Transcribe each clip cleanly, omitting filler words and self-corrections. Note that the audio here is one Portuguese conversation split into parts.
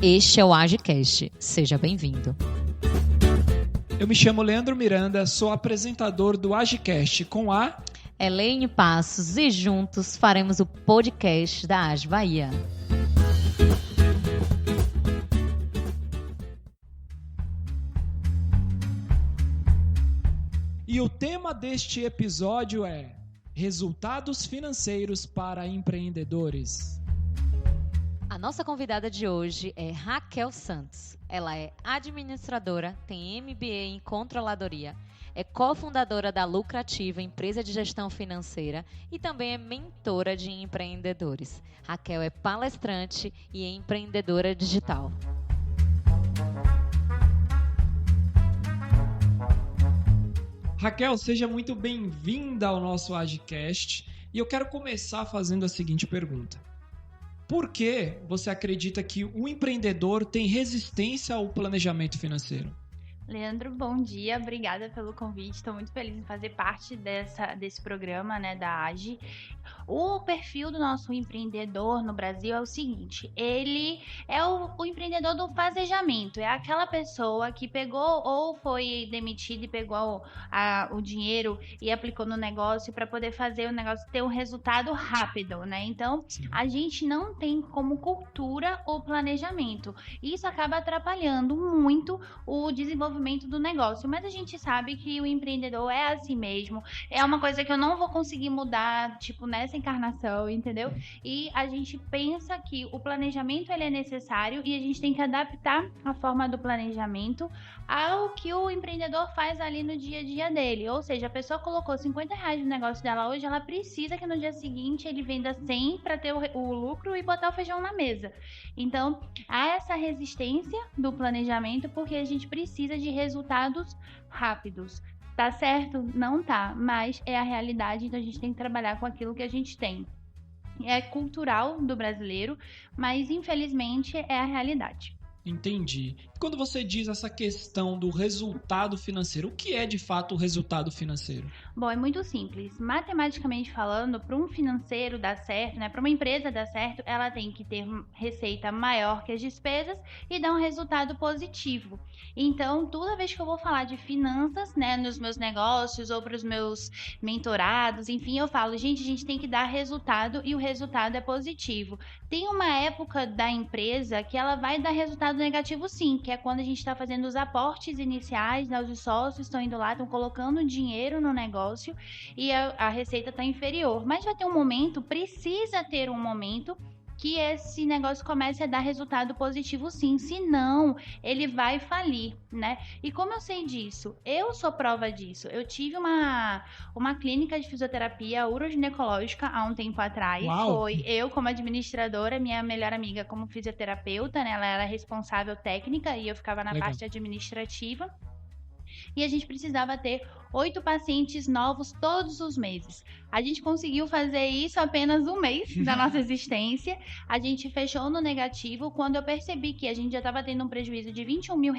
Este é o AgiCast. Seja bem-vindo. Eu me chamo Leandro Miranda, sou apresentador do AgiCast com a Elaine Passos e juntos faremos o podcast da Agi Bahia. E o tema deste episódio é Resultados Financeiros para Empreendedores. A nossa convidada de hoje é Raquel Santos. Ela é administradora, tem MBA em controladoria, é cofundadora da Lucrativa, empresa de gestão financeira, e também é mentora de empreendedores. Raquel é palestrante e é empreendedora digital. Raquel, seja muito bem-vinda ao nosso AgiCast e eu quero começar fazendo a seguinte pergunta. Por que você acredita que o empreendedor tem resistência ao planejamento financeiro? Leandro, bom dia, obrigada pelo convite, estou muito feliz em fazer parte desse programa, da Agi. O perfil do nosso empreendedor no Brasil é o seguinte, ele é o empreendedor do fazejamento, é aquela pessoa que pegou ou foi demitida e pegou o dinheiro e aplicou no negócio para poder fazer o negócio ter um resultado rápido, né? Então, a gente não tem como cultura o planejamento. Isso acaba atrapalhando muito o desenvolvimento do negócio, mas a gente sabe que o empreendedor é assim mesmo, é uma coisa que eu não vou conseguir mudar, nessa encarnação, entendeu? E a gente pensa que o planejamento ele é necessário e a gente tem que adaptar a forma do planejamento ao que o empreendedor faz ali no dia a dia dele, ou seja, a pessoa colocou R$50 no negócio dela hoje, ela precisa que no dia seguinte ele venda 100 para ter o lucro e botar o feijão na mesa. Então, há essa resistência do planejamento porque a gente precisa de resultados rápidos. Tá certo? Não tá, mas é a realidade, então a gente tem que trabalhar com aquilo que a gente tem. É cultural do brasileiro, mas infelizmente é a realidade. Entendi. Quando você diz essa questão do resultado financeiro, o que é de fato o resultado financeiro? Bom, é muito simples. Matematicamente falando, para um financeiro dar certo, para uma empresa dar certo, ela tem que ter receita maior que as despesas e dar um resultado positivo. Então, toda vez que eu vou falar de finanças, nos meus negócios ou para os meus mentorados, enfim, eu falo, gente, a gente tem que dar resultado e o resultado é positivo. Tem uma época da empresa que ela vai dar resultado negativo sim, que é quando a gente está fazendo os aportes iniciais, os sócios estão indo lá, estão colocando dinheiro no negócio e a receita está inferior. Mas vai ter um momento, precisa ter um momento que esse negócio comece a dar resultado positivo sim, senão ele vai falir, E como eu sei disso? Eu sou prova disso. Eu tive uma clínica de fisioterapia uroginecológica há um tempo atrás. Uau. Foi eu como administradora, minha melhor amiga como fisioterapeuta, Ela era responsável técnica e eu ficava na parte administrativa. E a gente precisava ter 8 pacientes novos todos os meses. A gente conseguiu fazer isso apenas um mês da nossa existência. A gente fechou no negativo quando eu percebi que a gente já estava tendo um prejuízo de R$21 mil.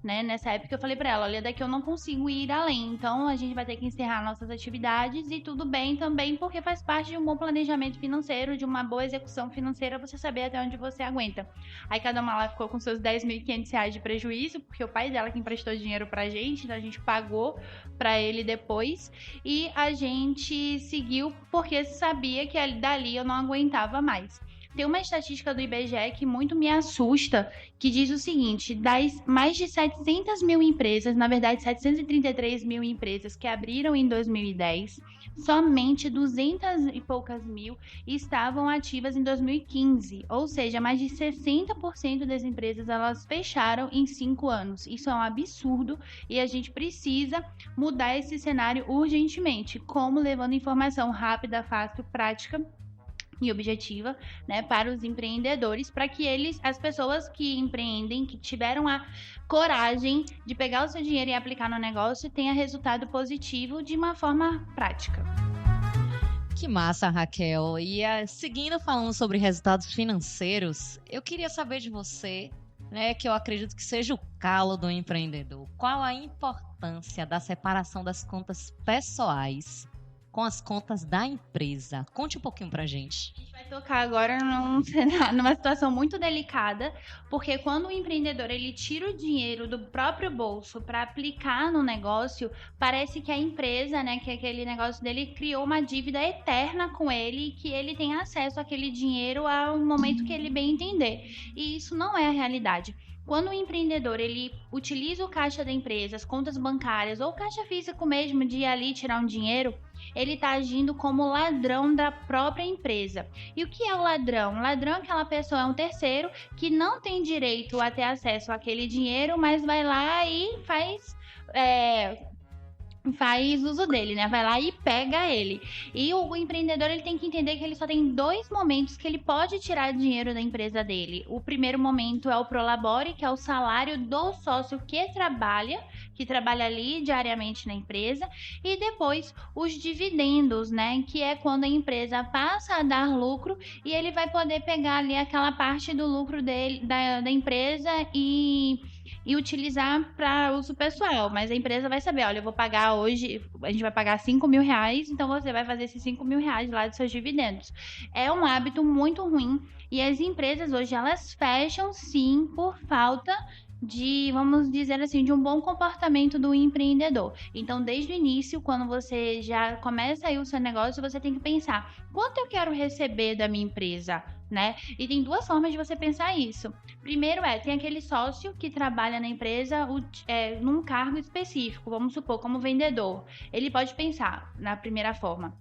Nessa época eu falei para ela, olha, daqui eu não consigo ir além, então a gente vai ter que encerrar nossas atividades e tudo bem também, porque faz parte de um bom planejamento financeiro, de uma boa execução financeira, você saber até onde você aguenta. Aí cada uma lá ficou com seus R$10.500 de prejuízo, porque o pai dela que emprestou dinheiro pra gente, então a gente pagou pra ele depois e a gente seguiu porque sabia que dali eu não aguentava mais. Tem uma estatística do IBGE que muito me assusta, que diz o seguinte, das mais de 700 mil empresas, na verdade 733 mil empresas que abriram em 2010, somente 200 e poucas mil estavam ativas em 2015, ou seja, mais de 60% das empresas elas fecharam em 5 anos. Isso é um absurdo e a gente precisa mudar esse cenário urgentemente, como levando informação rápida, fácil, prática e objetiva, para os empreendedores, para que as pessoas que empreendem, que tiveram a coragem de pegar o seu dinheiro e aplicar no negócio, tenha resultado positivo de uma forma prática. Que massa, Raquel. E seguindo falando sobre resultados financeiros, eu queria saber de você, que eu acredito que seja o calo do empreendedor. Qual a importância da separação das contas pessoais com as contas da empresa? Conte um pouquinho pra gente. A gente vai tocar agora numa situação muito delicada, porque quando o empreendedor ele tira o dinheiro do próprio bolso para aplicar no negócio, parece que a empresa, né, que aquele negócio dele criou uma dívida eterna com ele e que ele tem acesso àquele dinheiro ao momento que ele bem entender. E isso não é a realidade. Quando o empreendedor ele utiliza o caixa da empresa, as contas bancárias ou caixa físico mesmo de ir ali tirar um dinheiro, ele está agindo como ladrão da própria empresa. E o que é o ladrão? O ladrão é aquela pessoa, é um terceiro que não tem direito a ter acesso àquele dinheiro, mas vai lá e faz uso dele, né? Vai lá e pega ele. E o empreendedor ele tem que entender que ele só tem 2 momentos que ele pode tirar dinheiro da empresa dele. O primeiro momento é o prolabore, que é o salário do sócio que trabalha ali diariamente na empresa, e depois os dividendos, né? Que é quando a empresa passa a dar lucro e ele vai poder pegar ali aquela parte do lucro dele, da empresa e utilizar para uso pessoal, mas a empresa vai saber, olha, eu vou pagar hoje, a gente vai pagar 5 mil reais, então você vai fazer esses 5 mil reais lá dos seus dividendos. É um hábito muito ruim e as empresas hoje, elas fecham sim por falta de, vamos dizer assim, de um bom comportamento do empreendedor. Então, desde o início, quando você já começa aí o seu negócio, você tem que pensar, quanto eu quero receber da minha empresa, né? E tem 2 formas de você pensar isso. Primeiro tem aquele sócio que trabalha na empresa num cargo específico, vamos supor, como vendedor. Ele pode pensar, na primeira forma,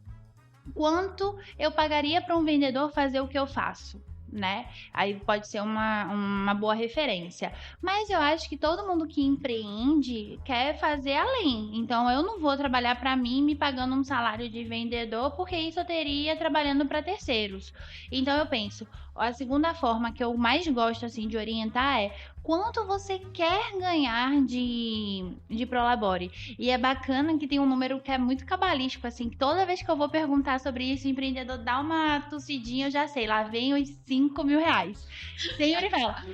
quanto eu pagaria para um vendedor fazer o que eu faço? Né? Aí pode ser uma boa referência. Mas eu acho que todo mundo que empreende quer fazer além. Então eu não vou trabalhar para mim me pagando um salário de vendedor, porque isso eu teria trabalhando para terceiros. Então eu penso, a segunda forma que eu mais gosto assim de orientar é quanto você quer ganhar de prolabore. E é bacana que tem um número que é muito cabalístico, assim, que toda vez que eu vou perguntar sobre isso, o empreendedor dá uma tossidinha, eu já sei, lá vem os 5 mil reais. Sempre ele fala,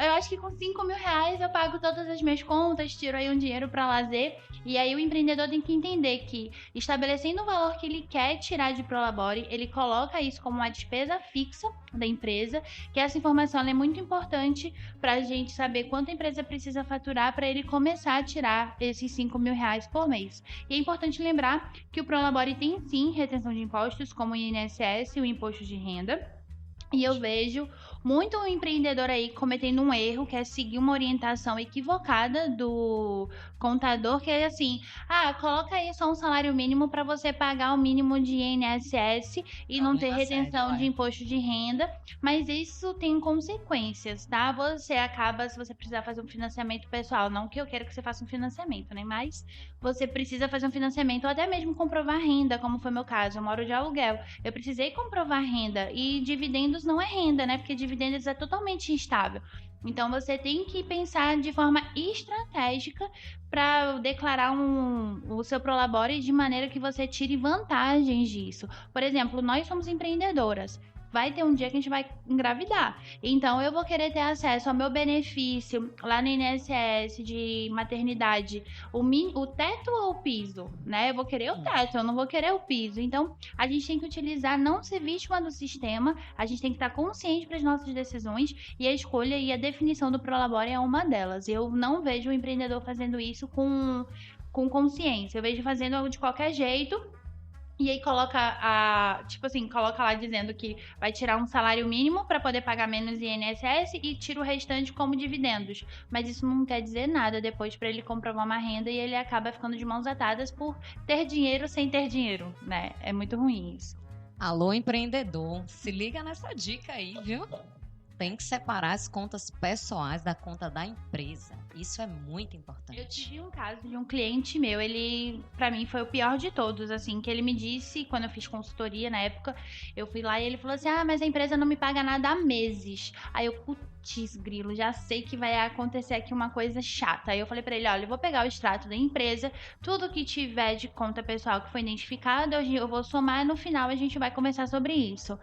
eu acho que com 5 mil reais eu pago todas as minhas contas, tiro aí um dinheiro para lazer. E aí o empreendedor tem que entender que, estabelecendo o valor que ele quer tirar de prolabore, ele coloca isso como uma despesa fixa da empresa, que essa informação é muito importante para a gente saber quanto a empresa precisa faturar para ele começar a tirar esses 5 mil reais por mês. E é importante lembrar que o prolabore tem sim retenção de impostos, como o INSS e o imposto de renda. E eu vejo muito empreendedor aí cometendo um erro, que é seguir uma orientação equivocada do contador, que é assim, coloca aí só um salário mínimo para você pagar o mínimo de INSS e não ter retenção de imposto de renda, mas isso tem consequências, tá? Você acaba, se você precisar fazer um financiamento pessoal, não que eu quero que você faça um financiamento, né? Mas você precisa fazer um financiamento ou até mesmo comprovar renda, como foi meu caso, eu moro de aluguel. Eu precisei comprovar renda e dividendos não é renda, né? Porque dividendos é totalmente instável. Então você tem que pensar de forma estratégica para declarar o seu prolabore de maneira que você tire vantagens disso. Por exemplo, nós somos empreendedoras. Vai ter um dia que a gente vai engravidar. Então, eu vou querer ter acesso ao meu benefício lá no INSS de maternidade, o teto ou o piso, né? Eu vou querer o teto, eu não vou querer o piso. Então, a gente tem que utilizar, não ser vítima do sistema, a gente tem que estar consciente para as nossas decisões e a escolha e a definição do prolabore é uma delas. Eu não vejo o empreendedor fazendo isso com consciência. Eu vejo fazendo de qualquer jeito. E aí coloca lá dizendo que vai tirar um salário mínimo para poder pagar menos INSS e tira o restante como dividendos. Mas isso não quer dizer nada depois para ele comprovar uma renda e ele acaba ficando de mãos atadas por ter dinheiro sem ter dinheiro, né? É muito ruim isso. Alô, empreendedor, se liga nessa dica aí, viu? Tem que separar as contas pessoais da conta da empresa. Isso é muito importante. Eu tive um caso de um cliente meu, ele, pra mim, foi o pior de todos, assim, que ele me disse, quando eu fiz consultoria na época, eu fui lá e ele falou assim, mas a empresa não me paga nada há meses. Aí eu, putz, grilo, já sei que vai acontecer aqui uma coisa chata. Aí eu falei pra ele, olha, eu vou pegar o extrato da empresa, tudo que tiver de conta pessoal que foi identificado, eu vou somar e no final a gente vai conversar sobre isso.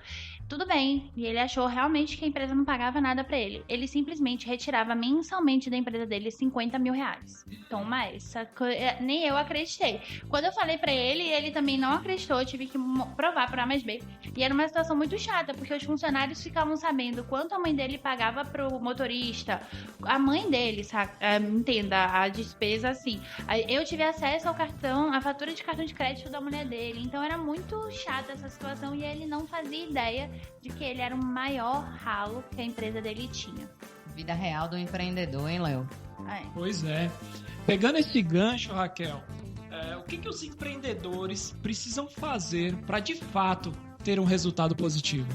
Tudo bem, e ele achou realmente que a empresa não pagava nada pra ele. Ele simplesmente retirava mensalmente da empresa dele 50 mil reais. Toma essa, nem eu acreditei. Quando eu falei pra ele, ele também não acreditou, eu tive que provar por A mais B. E era uma situação muito chata, porque os funcionários ficavam sabendo quanto a mãe dele pagava pro motorista, a mãe dele, sabe? Entenda, a despesa assim. Eu tive acesso ao cartão, à fatura de cartão de crédito da mulher dele, então era muito chata essa situação e ele não fazia ideia de que ele era o maior ralo que a empresa dele tinha. Vida real do empreendedor, hein, Léo? Pois é. Pegando esse gancho, Raquel, o que os empreendedores precisam fazer para, de fato, ter um resultado positivo?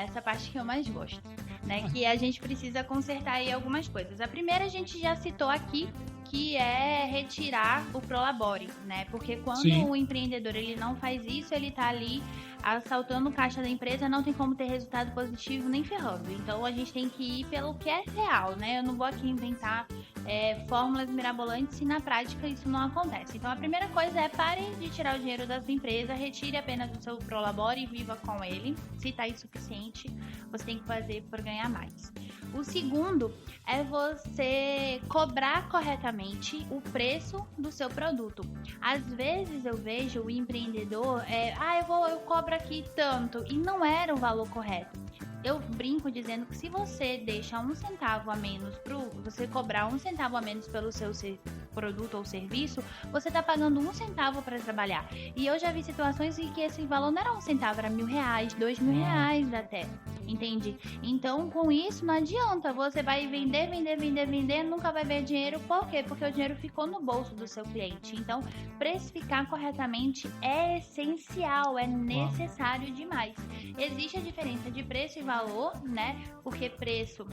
Essa parte que eu mais gosto, né? Que a gente precisa consertar aí algumas coisas. A primeira a gente já citou aqui, que é retirar o Prolabore, né? Porque quando o empreendedor ele não faz isso, ele tá ali assaltando o caixa da empresa, não tem como ter resultado positivo nem ferrando. Então a gente tem que ir pelo que é real, né? Eu não vou aqui inventar fórmulas mirabolantes se na prática isso não acontece. Então a primeira coisa é pare de tirar o dinheiro da sua empresa, retire apenas o seu Prolabore e viva com ele. Se tá insuficiente, você tem que fazer por ganhar mais. O segundo é você cobrar corretamente o preço do seu produto. Às vezes eu vejo o empreendedor, eu cobro aqui tanto, e não era o valor correto. Eu brinco dizendo que se você deixa 1 centavo a menos você cobrar 1 centavo a menos pelo seu produto ou serviço, você está pagando 1 centavo para trabalhar. E eu já vi situações em que esse valor não era 1 centavo, era R$1.000, R$2.000 até. Entende? Então, com isso, não adianta. Você vai vender, nunca vai ver dinheiro. Por quê? Porque o dinheiro ficou no bolso do seu cliente. Então, precificar corretamente é essencial, é necessário demais. Existe a diferença de preço e valor, né? Porque preço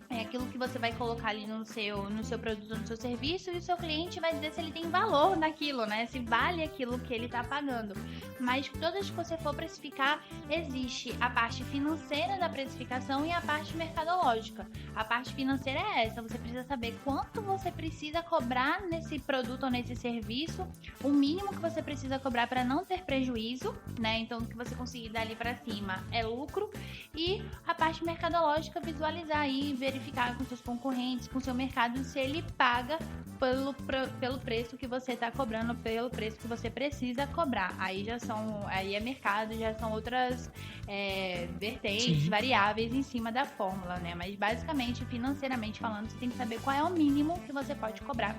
é aquilo que você vai colocar ali no seu produto, no seu serviço, e o seu cliente vai dizer se ele tem valor naquilo, né? Se vale aquilo que ele tá pagando. Mas toda vez que você for precificar, existe a parte financeira da precificação e a parte mercadológica. A parte financeira é essa, você precisa saber quanto você precisa cobrar nesse produto ou nesse serviço, o mínimo que você precisa cobrar para não ter prejuízo, né? Então, o que você conseguir dali para cima é lucro. E a parte mercadológica, visualizar aí, verificar com seus concorrentes, com seu mercado, se ele paga pelo preço que você está cobrando, pelo preço que você precisa cobrar. Aí é mercado, já são outras vertentes, variáveis em cima da fórmula, né? Mas basicamente, financeiramente falando, você tem que saber qual é o mínimo que você pode cobrar.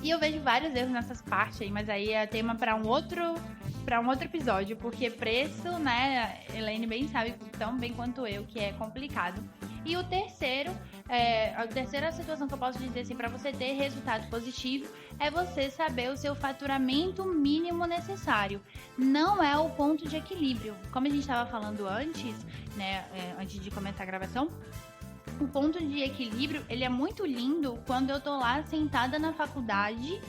E eu vejo vários erros nessas partes aí, mas aí é tema para um outro episódio, porque preço, né, Elaine bem sabe tão bem quanto eu que é complicado. E a terceira situação que eu posso dizer assim, para você ter resultado positivo é você saber o seu faturamento mínimo necessário. Não é o ponto de equilíbrio. Como a gente estava falando antes, né, antes de começar a gravação, o ponto de equilíbrio, ele é muito lindo quando eu tô lá sentada na faculdade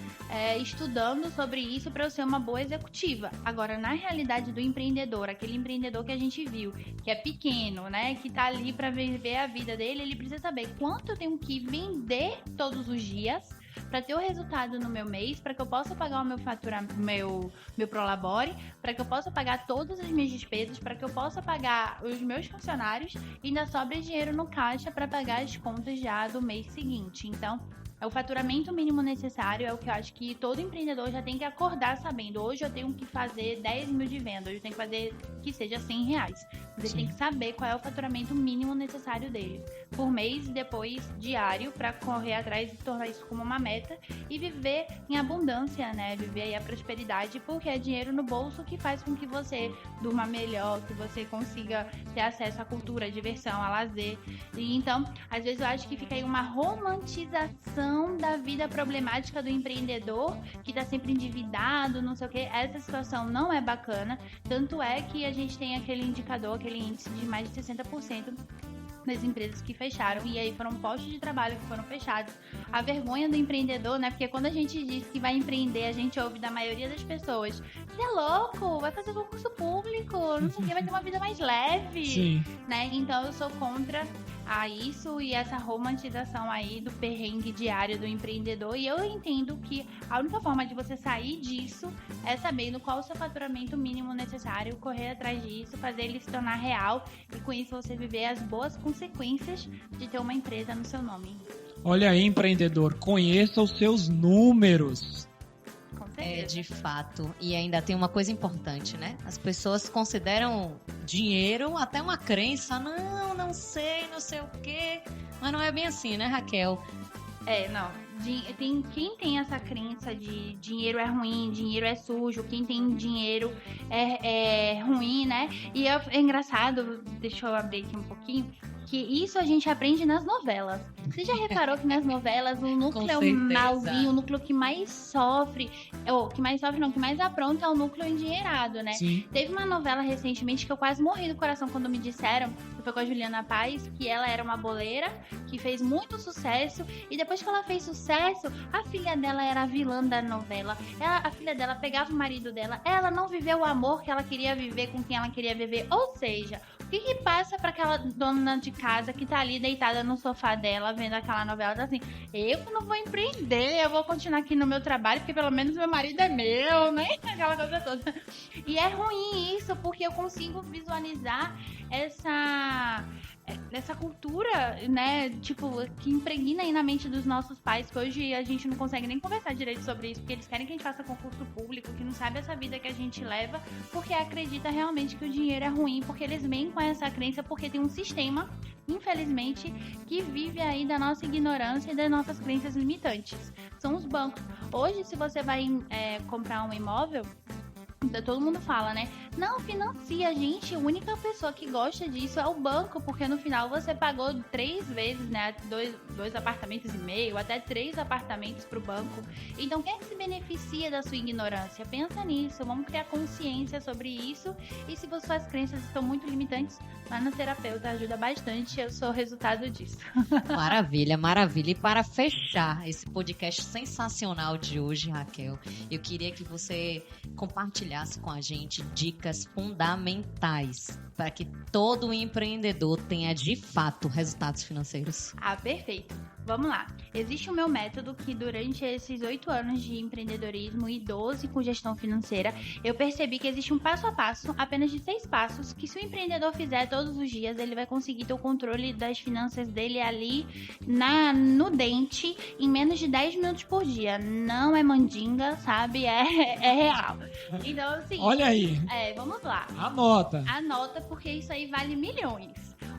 estudando sobre isso para eu ser uma boa executiva. Agora, na realidade do empreendedor, aquele empreendedor que a gente viu, que é pequeno, né, que tá ali para viver a vida dele, ele precisa saber quanto eu tenho que vender todos os dias para ter o resultado no meu mês, para que eu possa pagar o meu Prolabore, para que eu possa pagar todas as minhas despesas, para que eu possa pagar os meus funcionários e ainda sobra dinheiro no caixa para pagar as contas já do mês seguinte. Então, o faturamento mínimo necessário é o que eu acho que todo empreendedor já tem que acordar sabendo. Hoje eu tenho que fazer 10 mil de venda, hoje eu tenho que fazer que seja R$100. Você tem que saber qual é o faturamento mínimo necessário dele por mês e depois diário, para correr atrás e tornar isso como uma meta e viver em abundância, né? Viver aí a prosperidade, porque é dinheiro no bolso que faz com que você durma melhor, que você consiga ter acesso à cultura, à diversão, a lazer. E então, às vezes eu acho que fica aí uma romantização da vida problemática do empreendedor que tá sempre endividado, não sei o que. Essa situação não é bacana, tanto é que a gente tem aquele indicador, aquele índice de mais de 60% das empresas que fecharam, e aí foram postos de trabalho que foram fechados. A vergonha do empreendedor, né? Porque quando a gente diz que vai empreender, a gente ouve da maioria das pessoas: você é louco, vai fazer concurso público, não sei o que, vai ter uma vida mais leve. Sim. Né? Então eu sou contra a isso e essa romantização aí do perrengue diário do empreendedor. E eu entendo que a única forma de você sair disso é sabendo qual o seu faturamento mínimo necessário, correr atrás disso, fazer ele se tornar real e com isso você viver as boas consequências de ter uma empresa no seu nome. Olha aí, empreendedor, conheça os seus números. De fato. E ainda tem uma coisa importante, né? As pessoas consideram dinheiro até uma crença. Não sei o quê. Mas não é bem assim, né, Raquel? Não. Quem tem essa crença de dinheiro é ruim, dinheiro é sujo, quem tem dinheiro é ruim, né? E é engraçado, deixa eu abrir aqui um pouquinho, que isso a gente aprende nas novelas. Você já reparou que nas novelas o núcleo malzinho, o núcleo que mais sofre, que mais apronta é o núcleo endinheirado, né? Sim. Teve uma novela recentemente que eu quase morri do coração quando me disseram, que foi com a Juliana Paz, que ela era uma boleira, que fez muito sucesso, e depois que ela fez sucesso, a filha dela era a vilã da novela. A filha dela pegava o marido dela, ela não viveu o amor que ela queria viver com quem ela queria viver, ou seja, o que passa pra aquela dona de casa que tá ali deitada no sofá dela, vendo aquela novela, tá assim, eu não vou empreender, eu vou continuar aqui no meu trabalho, porque pelo menos meu marido é meu, né? Aquela coisa toda. E é ruim isso, porque eu consigo visualizar essa cultura, né, tipo, que impregna aí na mente dos nossos pais, que hoje a gente não consegue nem conversar direito sobre isso, porque eles querem que a gente faça concurso público, que não sabe essa vida que a gente leva, porque acredita realmente que o dinheiro é ruim, porque eles vêm com essa crença, porque tem um sistema, infelizmente, que vive aí da nossa ignorância e das nossas crenças limitantes. São os bancos. Hoje, se você vai comprar um imóvel, todo mundo fala, né? Não, financia, gente. A única pessoa que gosta disso é o banco, porque no final você pagou 3 vezes, né? Dois apartamentos e meio, até 3 apartamentos pro banco. Então, quem é que se beneficia da sua ignorância? Pensa nisso, vamos criar consciência sobre isso. E se suas crenças estão muito limitantes, lá no terapeuta ajuda bastante. Eu sou o resultado disso. Maravilha, maravilha. E para fechar esse podcast sensacional de hoje, Raquel, eu queria que você compartilhasse com a gente dicas fundamentais para que todo empreendedor tenha de fato resultados financeiros. Perfeito. Vamos lá. Existe o meu método que durante esses 8 anos de empreendedorismo e 12 com gestão financeira, eu percebi que existe um passo a passo, apenas de 6 passos, que se o empreendedor fizer todos os dias, ele vai conseguir ter o controle das finanças dele ali no dente em menos de 10 minutos por dia. Não é mandinga, sabe? É real. Então, assim... Olha aí. Vamos lá. Anota, porque isso aí vale milhões.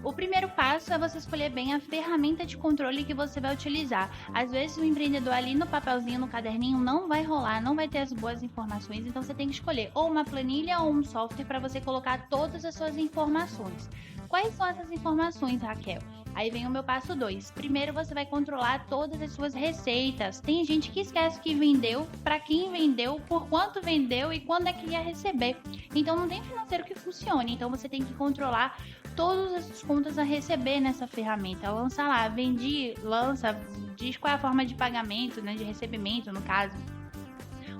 O primeiro passo é você escolher bem a ferramenta de controle que você vai utilizar. Às vezes o empreendedor ali no papelzinho, no caderninho, não vai rolar, não vai ter as boas informações, então você tem que escolher ou uma planilha ou um software para você colocar todas as suas informações. Quais são essas informações, Raquel? Aí vem o meu passo 2. Primeiro você vai controlar todas as suas receitas. Tem gente que esquece que vendeu, para quem vendeu, por quanto vendeu e quando é que ia receber. Então não tem financeiro que funcione. Então você tem que controlar todas as contas a receber nessa ferramenta. Lança lá, diz qual é a forma de pagamento, né, de recebimento no caso.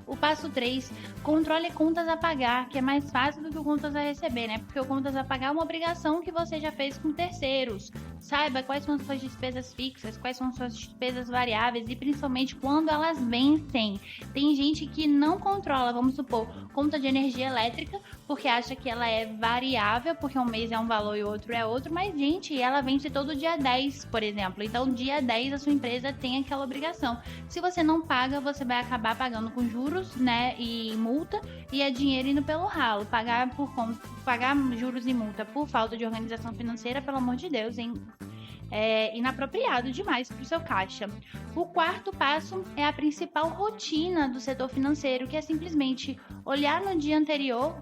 O passo 3, controle contas a pagar, que é mais fácil do que o contas a receber, né? Porque o contas a pagar é uma obrigação que você já fez com terceiros. Saiba quais são as suas despesas fixas, quais são as suas despesas variáveis e principalmente quando elas vencem. Tem gente que não controla, vamos supor, conta de energia elétrica, porque acha que ela é variável, porque um mês é um valor e o outro é outro, mas, gente, ela vence todo dia 10, por exemplo. Então, dia 10 a sua empresa tem aquela obrigação. Se você não paga, você vai acabar pagando com juros, né, e multa, e é dinheiro indo pelo ralo. Pagar juros e multa por falta de organização financeira, pelo amor de Deus, hein? É inapropriado demais para o seu caixa. O quarto passo é a principal rotina do setor financeiro, que é simplesmente olhar no dia anterior,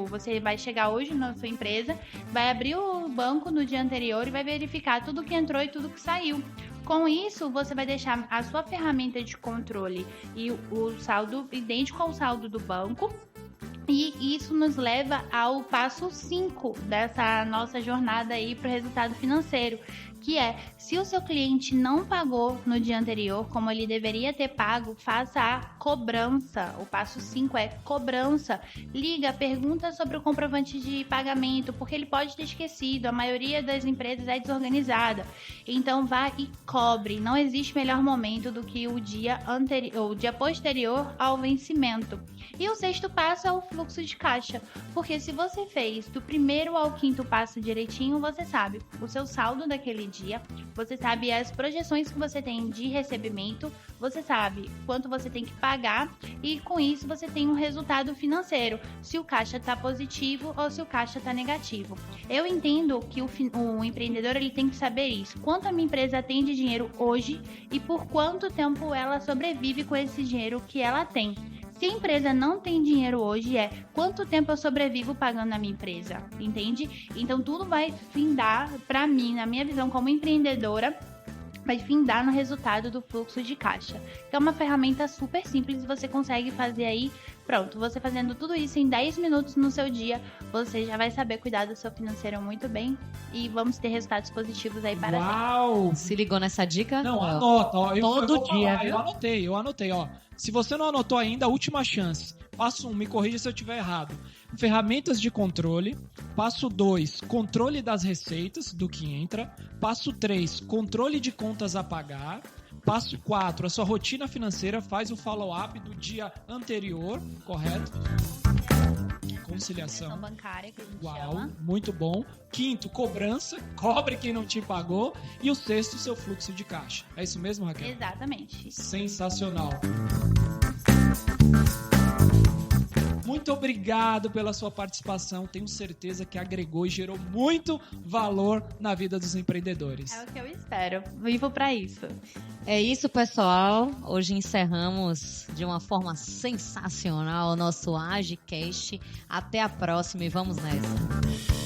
você vai chegar hoje na sua empresa, vai abrir o banco no dia anterior e vai verificar tudo que entrou e tudo que saiu. Com isso, você vai deixar a sua ferramenta de controle e o saldo idêntico ao saldo do banco. E isso nos leva ao passo 5 dessa nossa jornada aí para o resultado financeiro, que é, se o seu cliente não pagou no dia anterior, como ele deveria ter pago, faça a cobrança. O passo 5 é cobrança. Liga, pergunta sobre o comprovante de pagamento, porque ele pode ter esquecido. A maioria das empresas é desorganizada. Então vá e cobre. Não existe melhor momento do que o dia posterior ao vencimento. E o 6º passo é o fluxo de caixa, porque se você fez do 1º ao 5º passo direitinho, você sabe o seu saldo daquele dia, você sabe as projeções que você tem de recebimento, você sabe quanto você tem que pagar e com isso você tem um resultado financeiro, se o caixa está positivo ou se o caixa está negativo. Eu entendo que o empreendedor ele tem que saber isso, quanto a minha empresa tem de dinheiro hoje e por quanto tempo ela sobrevive com esse dinheiro que ela tem. Se a empresa não tem dinheiro hoje, quanto tempo eu sobrevivo pagando a minha empresa, entende? Então tudo vai findar, para mim, na minha visão como empreendedora, vai findar no resultado do fluxo de caixa. Que é uma ferramenta super simples e você consegue fazer aí, pronto, você fazendo tudo isso em 10 minutos no seu dia, você já vai saber cuidar do seu financeiro muito bem e vamos ter resultados positivos aí para Uau! Se ligou nessa dica? Não, anota, ó. Todo dia, viu? Eu anotei, ó. Se você não anotou ainda, última chance. Passo 1, me corrija se eu estiver errado. Ferramentas de controle. Passo 2, controle das receitas, do que entra. Passo 3, controle de contas a pagar. Passo 4, a sua rotina financeira, faz o follow-up do dia anterior, correto? Conciliação bancária, que a gente Uau, chama. muito bom. 5º, cobrança, cobre quem não te pagou. E o 6º, seu fluxo de caixa. É isso mesmo, Raquel? Exatamente. Sensacional. Muito obrigado pela sua participação. Tenho certeza que agregou e gerou muito valor na vida dos empreendedores. É o que eu espero. Vivo para isso. É isso, pessoal. Hoje encerramos de uma forma sensacional o nosso AgiCast. Até a próxima e vamos nessa.